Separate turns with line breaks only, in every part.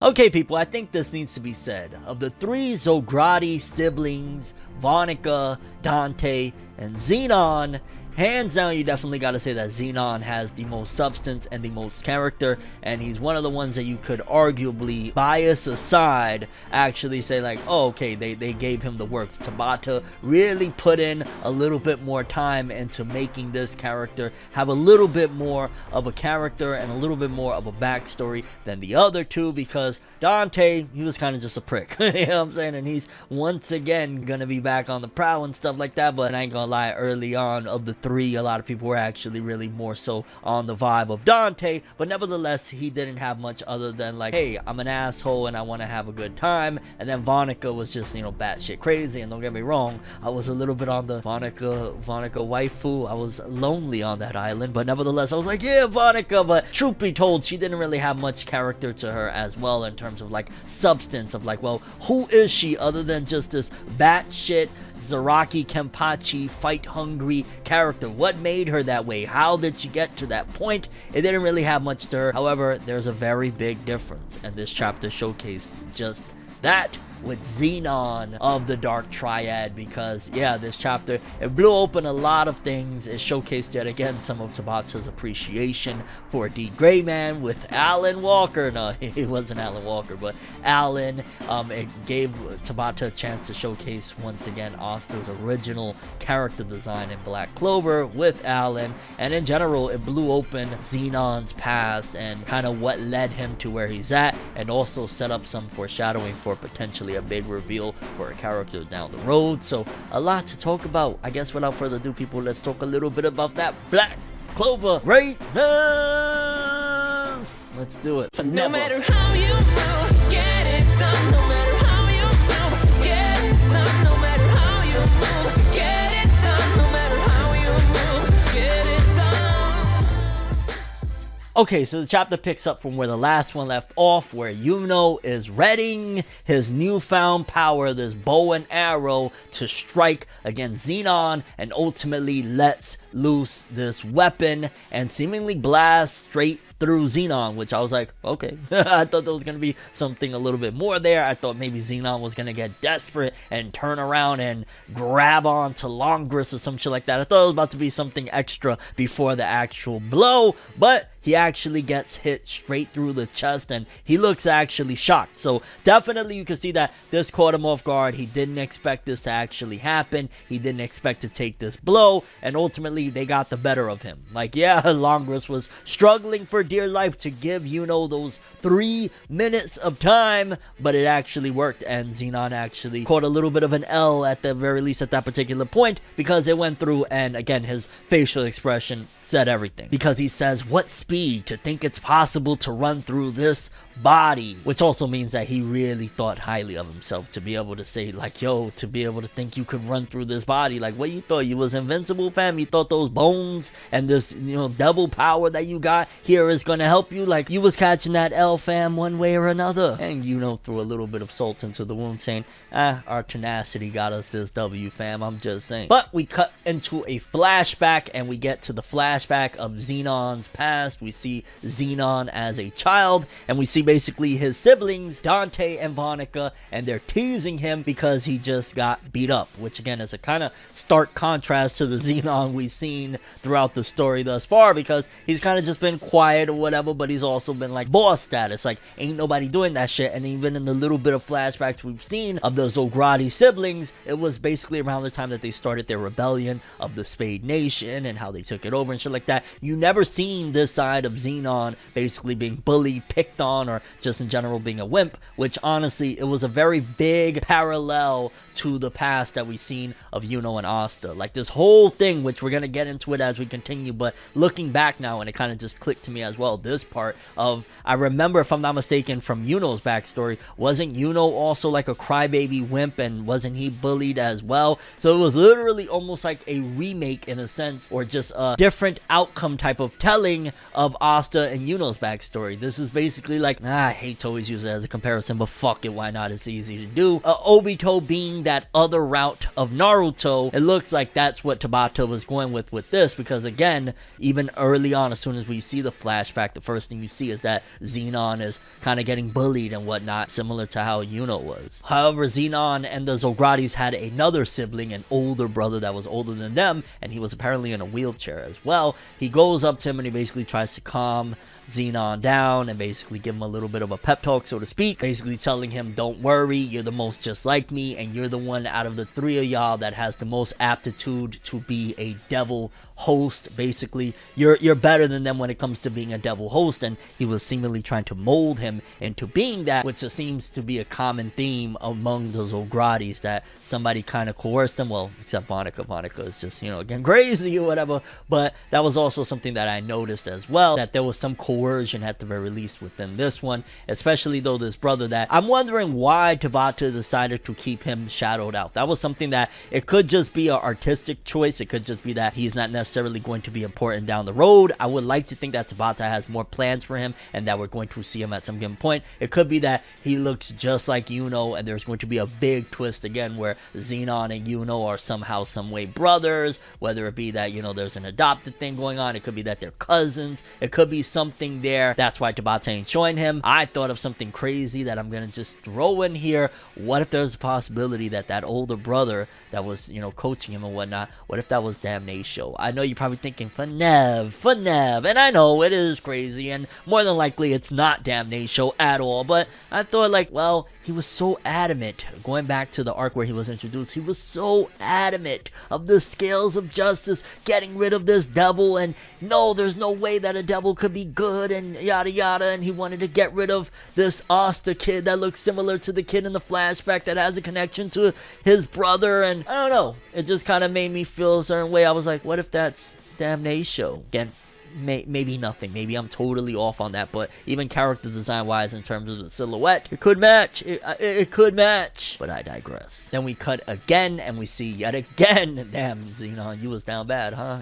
Okay, people, I think this needs to be said. Of the three Zograti siblings, Vonica, Dante, and Xenon, hands down, you definitely got to say that Xenon has the most substance and the most character, and he's one of the ones that you could arguably, bias aside, actually say like, oh, okay, they gave him the works. Tabata really put in a little bit more time into making this character have a little bit more of a character and a little bit more of a backstory than the other two, because Dante, he was kind of just a prick, you know what I'm saying, and he's once again gonna be back on the prowl and stuff like that. But I ain't gonna lie, early on of the three, a lot of people were actually really more so on the vibe of Dante, but nevertheless, he didn't have much other than like, hey, I'm an asshole and I want to have a good time. And then Vonica was just, you know, batshit crazy. And don't get me wrong, I was a little bit on the Vonica waifu. I was lonely on that island, but nevertheless, I was like, yeah, Vonica. But truth be told, she didn't really have much character to her as well, in terms of like substance of like, well, who is she other than just this batshit Zaraki Kenpachi fight hungry character? What made her that way? How did she get to that point? It didn't really have much to her. However, there's a very big difference, and this chapter showcased just that with Zenon of the Dark Triad, because yeah, this chapter, it blew open a lot of things. It showcased yet again some of Tabata's appreciation for D. Gray Man with Alan Walker. No, he wasn't Alan Walker, but Alan. It gave Tabata a chance to showcase once again Asta's original character design in Black Clover with Alan, and in general, it blew open Xenon's past and kind of what led him to where he's at, and also set up some foreshadowing for potentially a big reveal for a character down the road. So a lot to talk about. I guess without further ado, people, let's talk a little bit about that Black Clover greatness. Let's do it.
No matter how you move, get it done. No matter how you move, get it done. No matter how you move, get it done. No matter how you move, get it done.
Okay, so the chapter picks up from where the last one left off, where Yuno is readying his newfound power, this bow and arrow, to strike against Zenon, and ultimately lets loose this weapon and seemingly blast straight through Zenon, which I was like, okay. I thought there was going to be something a little bit more there. I thought maybe Zenon was going to get desperate and turn around and grab on to Longris or some shit like that. I thought it was about to be something extra before the actual blow, but he actually gets hit straight through the chest, and he looks actually shocked. So definitely you can see that this caught him off guard. He didn't expect this to actually happen. He didn't expect to take this blow, and ultimately they got the better of him. Like, yeah, Longris was struggling for dear life to give Yuno those 3 minutes of time, but it actually worked, and Zenon actually caught a little bit of an L at the very least at that particular point, because it went through, and again, his facial expression said everything, because he says, what speed to think it's possible to run through this body, which also means that he really thought highly of himself to be able to say like, yo, to be able to think you could run through this body. Like, what, you thought you was invincible, fam? You thought those bones and this, you know, devil power that you got here is gonna help you? Like, you was catching that L, fam, one way or another. And Yuno threw a little bit of salt into the wound, saying, our tenacity got us this W, fam, I'm just saying. But we cut into a flashback, and we get to the flashback of Zenon's past. We see Zenon as a child, and we see basically his siblings, Dante and Vonica, and they're teasing him because he just got beat up, which again is a kind of stark contrast to the Zenon we've seen throughout the story thus far, because he's kind of just been quiet or whatever, but he's also been like boss status, like ain't nobody doing that shit. And even in the little bit of flashbacks we've seen of the Zograti siblings, it was basically around the time that they started their rebellion of the Spade Nation and how they took it over and shit like that. You never seen this side of Zenon basically being bullied, picked on, or just in general being a wimp, which honestly, it was a very big parallel to the past that we've seen of Yuno and Asta. Like this whole thing, which we're going to get into it as we continue, but looking back now, and it kind of just clicked to me as well, this part of, I remember, if I'm not mistaken, from Yuno's backstory, wasn't Yuno also like a crybaby wimp, and wasn't he bullied as well? So it was literally almost like a remake in a sense, or just a different outcome type of telling of Asta and Yuno's backstory. This is basically like I hate to always use it as a comparison, but fuck it, why not? It's easy to do. Obito being that other route of Naruto, it looks like that's what Tabata was going with this, because again, even early on, as soon as we see the flashback, the first thing you see is that Zenon is kind of getting bullied and whatnot, similar to how Yuno was. However, Zenon and the Zogratis had another sibling, an older brother that was older than them, and he was apparently in a wheelchair as well. He goes up to him and he basically tries to calm Zenon down and basically give him a little bit of a pep talk, so to speak, basically telling him, don't worry, you're the most just like me, and you're the one out of the three of y'all that has the most aptitude to be a devil host. Basically, you're better than them when it comes to being a devil host, and he was seemingly trying to mold him into being that, which just seems to be a common theme among the Zogratis, that somebody kind of coerced them, well, except Monica. Monica is just, again, crazy or whatever, but that was also something that I noticed as well, that there was some coercion at the very least within this one, especially though this brother, that I'm wondering why Tabata decided to keep him shadowed out. That was something that it could just be an artistic choice. It could just be that he's not necessarily going to be important down the road. I would like to think that Tabata has more plans for him and that we're going to see him at some given point. It could be that he looks just like Yuno and there's going to be a big twist again where Zenon and Yuno are somehow, some way brothers, whether it be that, there's an adopted thing going on. It could be that they're cousins. It could be something there. That's why Tabata ain't showing him. I thought of something crazy that I'm gonna just throw in here. What if there's a possibility that that older brother that was, coaching him and whatnot, what if that was Damnatio? I know you're probably thinking, Fornev, and I know it is crazy, and more than likely it's not Damnatio at all, but I thought, like, well, he was so adamant, going back to the arc where he was introduced, he was so adamant of the scales of justice, getting rid of this devil, and no, there's no way that a devil could be good, and yada yada, and he wanted to get rid of this Asta kid that looks similar to the kid in the flashback that has a connection to his brother, and I don't know, it just kind of made me feel a certain way. I was like, what if that's Damnatio? Again, maybe nothing. Maybe I'm totally off on that, but even character design wise, in terms of the silhouette, it could match. It could match, but I digress. Then we cut again and we see yet again, damn, Zenon, you was down bad, huh?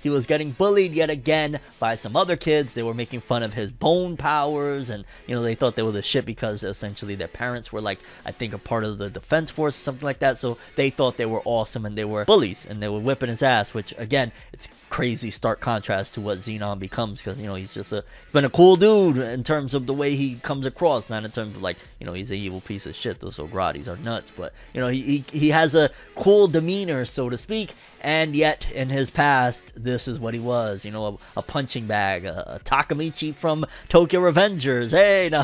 He was getting bullied yet again by some other kids. They were making fun of his bone powers, and they thought they were the shit because essentially their parents were, like, I think a part of the defense force, something like that, so they thought they were awesome and they were bullies and they were whipping his ass, which again, it's crazy stark contrast to what Zenon becomes, because he's just been a cool dude in terms of the way he comes across, not in terms of, like, he's an evil piece of shit. Those Zogratis are nuts, but he has a cool demeanor, so to speak, and yet in his past this is what he was, a punching bag, a Takamichi from Tokyo Revengers, hey, no.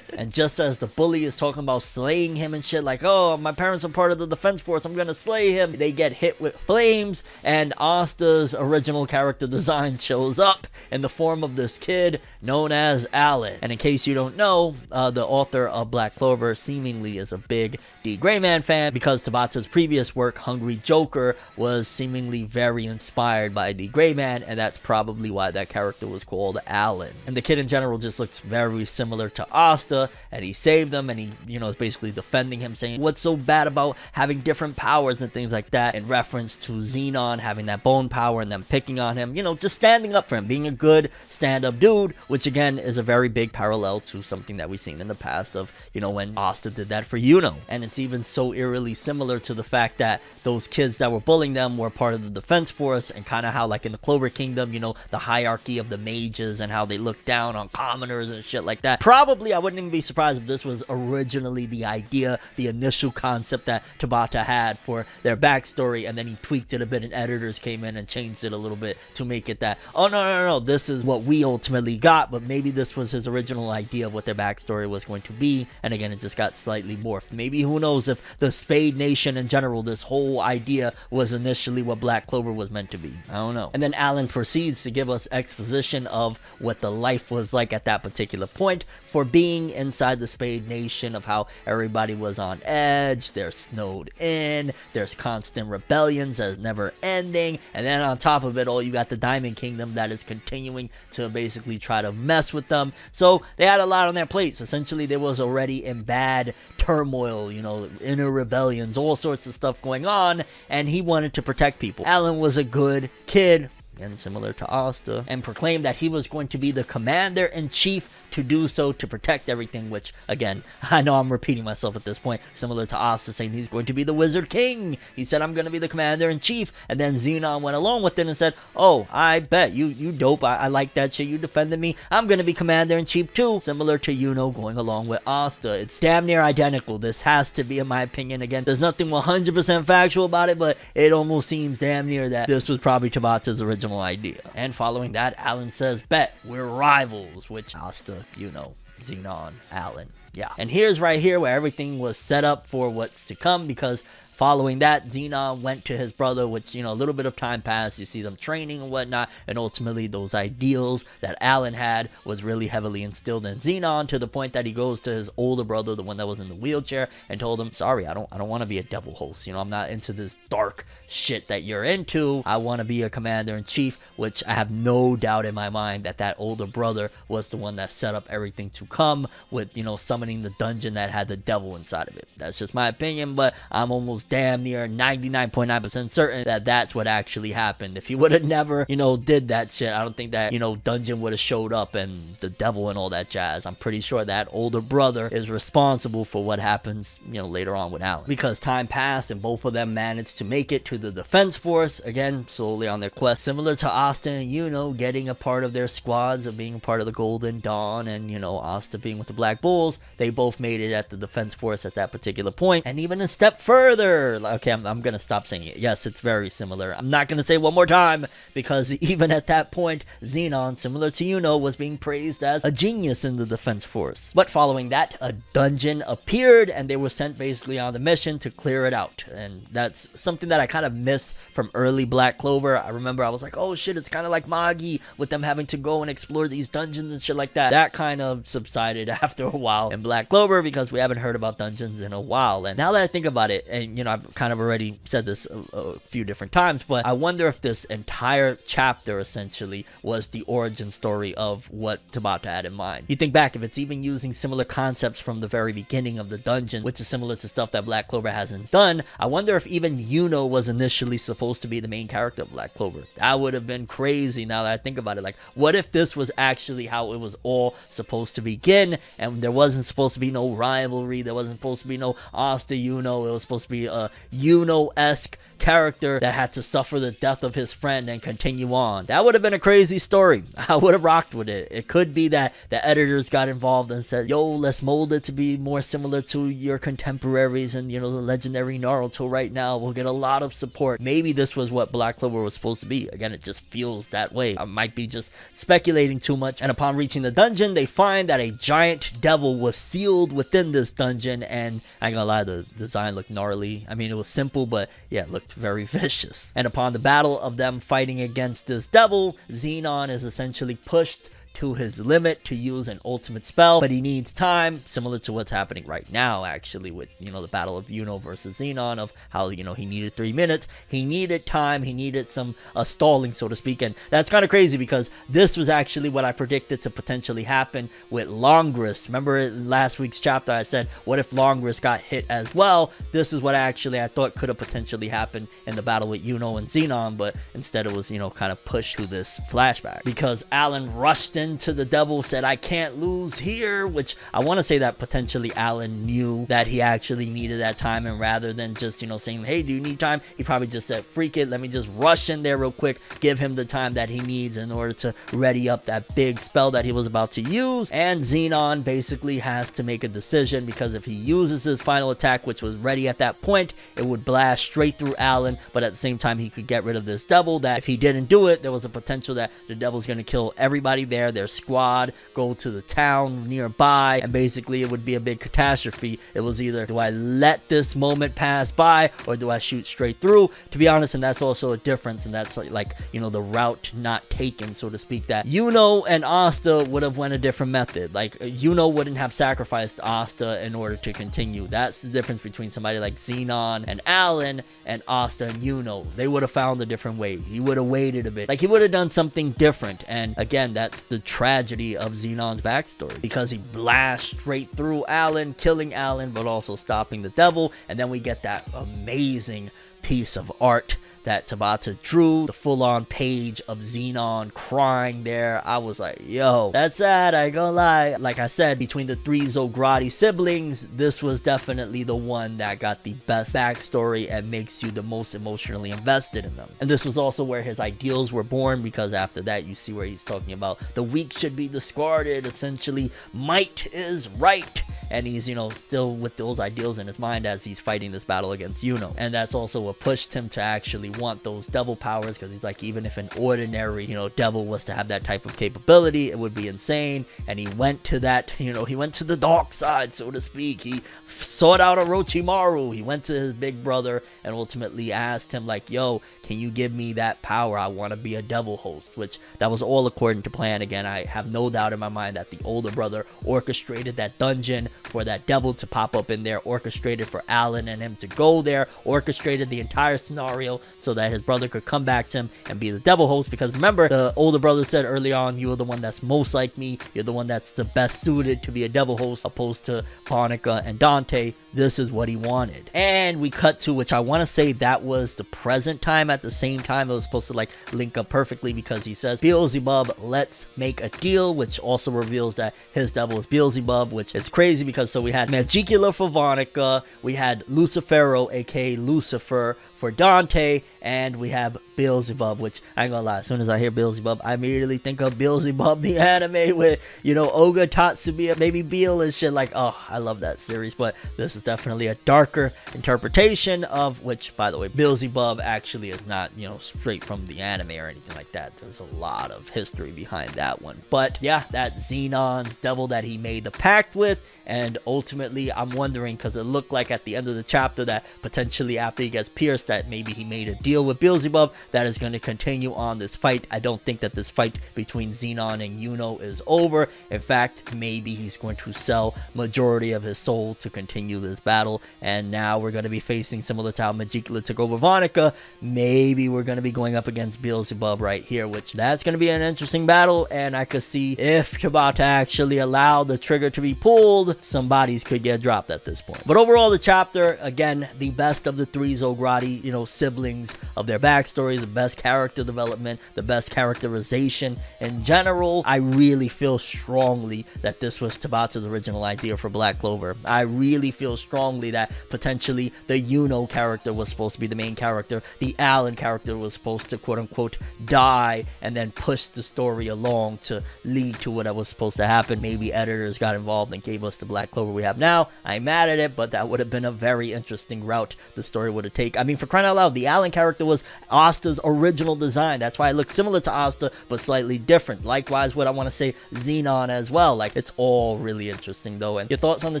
And just as the bully is talking about slaying him and shit, like, oh, my parents are part of the defense force, I'm gonna slay him, they get hit with flames, and Asta's original character design shows up in the form of this kid known as Alan. And in case you don't know, the author of Black Clover seemingly is a big D. Grayman fan, because Tabata's previous work, Hungry Joker, was seemingly very inspired by D. Grayman, and that's probably why that character was called Alan. And the kid in general just looks very similar to Asta, and he saved them, and he, is basically defending him, saying, what's so bad about having different powers and things like that, in reference to Zenon having that bone power and them picking on him, just standing up for him, being a good stand-up dude, which again is a very big parallel to something that we've seen in the past of, when Asta did that for Yuno. And it's even so eerily similar to the fact that those kids that were bullying them were part of the defense force, and kind of how, like, in the Clover Kingdom, the hierarchy of the mages and how they look down on commoners and shit like that. Probably, I wouldn't even be surprised if this was originally the idea, the initial concept that Tabata had for their backstory, and then he tweaked it a bit and editors came in and changed it a little bit to make it that, oh, no, this is what we ultimately got, but maybe this was his original idea of what their backstory was going to be, and again, it just got slightly morphed. Maybe, who knows, if the Spade Nation in general, this whole idea was initially what Black Clover was meant to be. I don't know. And then Alan proceeds to give us exposition of what the life was like at that particular point for being inside the Spade Nation, of how everybody was on edge, they're snowed in, there's constant rebellions that's never ending, and then on top of it all, you got the Diamond Kingdom that is continuing to basically try to mess with them. So they had a lot on their plates. Essentially, they was already in bad turmoil, inner rebellions, all sorts of stuff going on, and he wanted to protect people. Alan was a good kid, and similar to Asta, and proclaimed that he was going to be the commander-in-chief to do so, to protect everything, which, again, I know I'm repeating myself at this point, similar to Asta saying he's going to be the Wizard King. He said, I'm going to be the commander-in-chief, and then Zenon went along with it and said, oh, I bet, you dope, I like that shit, you defended me, I'm going to be commander-in-chief too, similar to Yuno going along with Asta. It's damn near identical. This has to be, in my opinion, again, there's nothing 100% factual about it, but it almost seems damn near that this was probably Tabata's original idea. And following that, Alan says, bet, we're rivals, which Asta, Yuno, Zenon, Alan. Yeah. And here's right here where everything was set up for what's to come, because following that, Zenon went to his brother, which, a little bit of time passed. You see them training and whatnot, and ultimately those ideals that Alan had was really heavily instilled in Zenon, to the point that he goes to his older brother, the one that was in the wheelchair, and told him, sorry, I don't want to be a devil host. I'm not into this dark shit that you're into. I want to be a commander-in-chief, which I have no doubt in my mind that older brother was the one that set up everything to come with, summoning the dungeon that had the devil inside of it. That's just my opinion, but I'm almost damn near 99.9% certain that that's what actually happened. If he would have never, did that shit, I don't think that, dungeon would have showed up and the devil and all that jazz. I'm pretty sure that older brother is responsible for what happens, later on with Alan. Because time passed and both of them managed to make it to the defense force, again, solely on their quest, similar to Asta and Yuno getting a part of their squads of being a part of the Golden Dawn, and, Asta being with the Black Bulls. They both made it at the defense force at that particular point. And even a step further, okay, I'm gonna stop saying it. Yes, it's very similar. I'm not gonna say it one more time, because even at that point, Zenon, similar to Yuno, was being praised as a genius in the defense force. But following that, a dungeon appeared, and they were sent basically on the mission to clear it out. And that's something that I kind of missed from early Black Clover. I remember I was like, oh shit, it's kind of like Magi, with them having to go and explore these dungeons and shit like that. That kind of subsided after a while in Black Clover, because we haven't heard about dungeons in a while. And now that I think about it, and I've kind of already said this a few different times, but I wonder if this entire chapter essentially was the origin story of what Tabata had in mind. You think back, if it's even using similar concepts from the very beginning of the dungeon, which is similar to stuff that Black Clover hasn't done, I wonder if even Yuno was initially supposed to be the main character of Black Clover. That would have been crazy now that I think about it. Like, what if this was actually how it was all supposed to begin, and there wasn't supposed to be no rivalry, there wasn't supposed to be no Asta Yuno, it was supposed to be a Yuno-esque character that had to suffer the death of his friend and continue on. That would have been a crazy story. I would have rocked with it. It could be that the editors got involved and said, yo, let's mold it to be more similar to your contemporaries and, the legendary Naruto right now. We'll get a lot of support. Maybe this was what Black Clover was supposed to be. Again, it just feels that way. I might be just speculating too much. And upon reaching the dungeon, they find that a giant devil was sealed within this dungeon, and I ain't gonna lie, the design looked gnarly. I mean, it was simple, but yeah, it looked very vicious. And upon the battle of them fighting against this devil, Zenon is essentially pushed to his limit to use an ultimate spell, but he needs time, similar to what's happening right now, actually, with, the battle of Yuno versus Zenon, of how, he needed 3 minutes, he needed time, he needed some stalling, so to speak. And that's kind of crazy, because this was actually what I predicted to potentially happen with Longris. Remember in last week's chapter, I said, what if Longris got hit as well? This is what actually I thought could have potentially happened in the battle with Yuno and Zenon, but instead it was, kind of pushed to this flashback, because Alan rushed into the devil, said, I can't lose here, which I want to say that potentially Alan knew that he actually needed that time, and rather than just, saying, hey, do you need time? He probably just said, freak it, let me just rush in there real quick, give him the time that he needs in order to ready up that big spell that he was about to use. And Zenon basically has to make a decision, because if he uses his final attack, which was ready at that point, it would blast straight through Alan, but at the same time he could get rid of this devil, that if he didn't do it, there was a potential that the devil's going to kill everybody there, their squad, go to the town nearby, and basically it would be a big catastrophe. It was either, do I let this moment pass by, or do I shoot straight through? To be honest, and that's also a difference, and that's like the route not taken, so to speak, that Yuno and Asta would have went a different method. Like, Yuno wouldn't have sacrificed Asta in order to continue. That's the difference between somebody like Zenon and Alan, and Asta and Yuno. They would have found a different way. He would have waited a bit. Like, he would have done something different. And again, that's the tragedy of Zenon's backstory, because he blasts straight through Alan, killing Alan, but also stopping the devil. And then we get that amazing piece of art that Tabata drew, the full-on page of Zenon crying there. I was like, yo, that's sad, I ain't gonna lie. Like I said, between the 3 Zograti siblings, this was definitely the one that got the best backstory and makes you the most emotionally invested in them. And this was also where his ideals were born, because after that you see where he's talking about the weak should be discarded, essentially might is right. And he's, you know, still with those ideals in his mind as he's fighting this battle against Yuno. And that's also what pushed him to actually want those devil powers, because he's like, even if an ordinary, you know, devil was to have that type of capability, it would be insane. And he went to that, you know, he went to the dark side, so to speak. He sought out Orochimaru. He went to his big brother and ultimately asked him, like, yo, can you give me that power? I want to be a devil host, which that was all according to plan. Again, I have no doubt in my mind that the older brother orchestrated that dungeon for that devil to pop up in there, orchestrated for Alan and him to go there, orchestrated the entire scenario so that his brother could come back to him and be the devil host. Because remember, the older brother said early on, you are the one that's most like me, you're the one that's the best suited to be a devil host, opposed to Monica and Dante. This is what he wanted. And we cut to, which I want to say that was the present time. At the same time, it was supposed to like link up perfectly, because he says, Beelzebub, let's make a deal, which also reveals that his devil is Beelzebub, which is crazy, because so we had Magicula for Vonica, we had Lucifero, aka Lucifer, for Dante, and we have Beelzebub, which I ain't gonna lie, as soon as I hear Beelzebub, I immediately think of Beelzebub, the anime with, you know, Oga, Tatsubiya, maybe Beel and shit. Like, oh, I love that series. But this is definitely a darker interpretation of, which, by the way, Beelzebub actually is not, you know, straight from the anime or anything like that. There's a lot of history behind that one. But yeah, that Xenon's devil that he made the pact with. And ultimately, I'm wondering, because it looked like at the end of the chapter that potentially after he gets pierced, that maybe he made a deal with Beelzebub that is going to continue on this fight. I don't think that this fight between Zenon and Yuno is over. In fact, maybe he's going to sell majority of his soul to continue this battle. And now we're going to be facing, similar to how Magicula took over Vonica, maybe we're going to be going up against Beelzebub right here, which that's going to be an interesting battle. And I could see if Tabata actually allowed the trigger to be pulled, some bodies could get dropped at this point. But overall, the chapter, again, the best of the 3 Zograti, you know, siblings of their backstory, the best character development, the best characterization in general. I really feel strongly that this was Tabata's original idea for Black Clover. I really feel strongly that potentially the Yuno character was supposed to be the main character. The Alan character was supposed to, quote unquote, die and then push the story along to lead to what was supposed to happen. Maybe editors got involved and gave us the Black Clover we have now. I'm mad at it, but that would have been a very interesting route the story would have taken. I mean, for crying out loud, the Alan character was Asta's original design. That's why it looked similar to Asta, but slightly different. Likewise, what I want to say, Zenon as well. Like, it's all really interesting, though. And your thoughts on the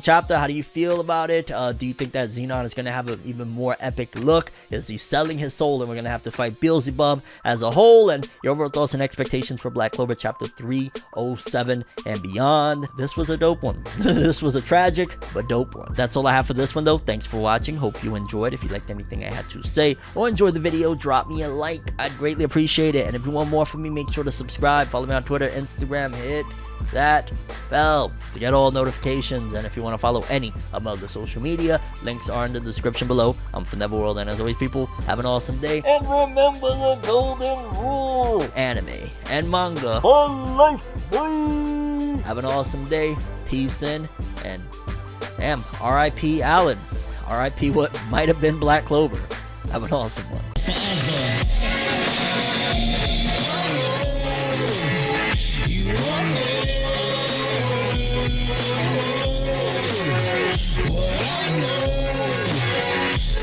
chapter? How do you feel about it? Do you think that Zenon is going to have an even more epic look? Is he selling his soul and we're going to have to fight Beelzebub as a whole? And your overall thoughts and expectations for Black Clover chapter 307 and beyond. This was a dope one. This was a tragic but dope one. That's all I have for this one, though. Thanks for watching. Hope you enjoyed. If you liked anything I had to say or enjoyed the video, drop me a like. I'd greatly appreciate it. And if you want more from me, make sure to subscribe. Follow me on Twitter, Instagram. Hit that bell to get all notifications. And if you want to follow any of my other social media, links are in the description below. I'm ForneverWorld, and as always, people, have an awesome day. And remember the golden rule: anime and manga for life, boy. Have an awesome day. Peace in, and damn, R.I.P. Alan. R.I.P. what might have been Black Clover. Have an awesome one.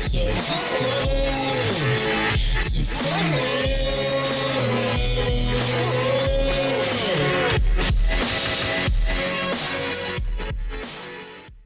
So just go to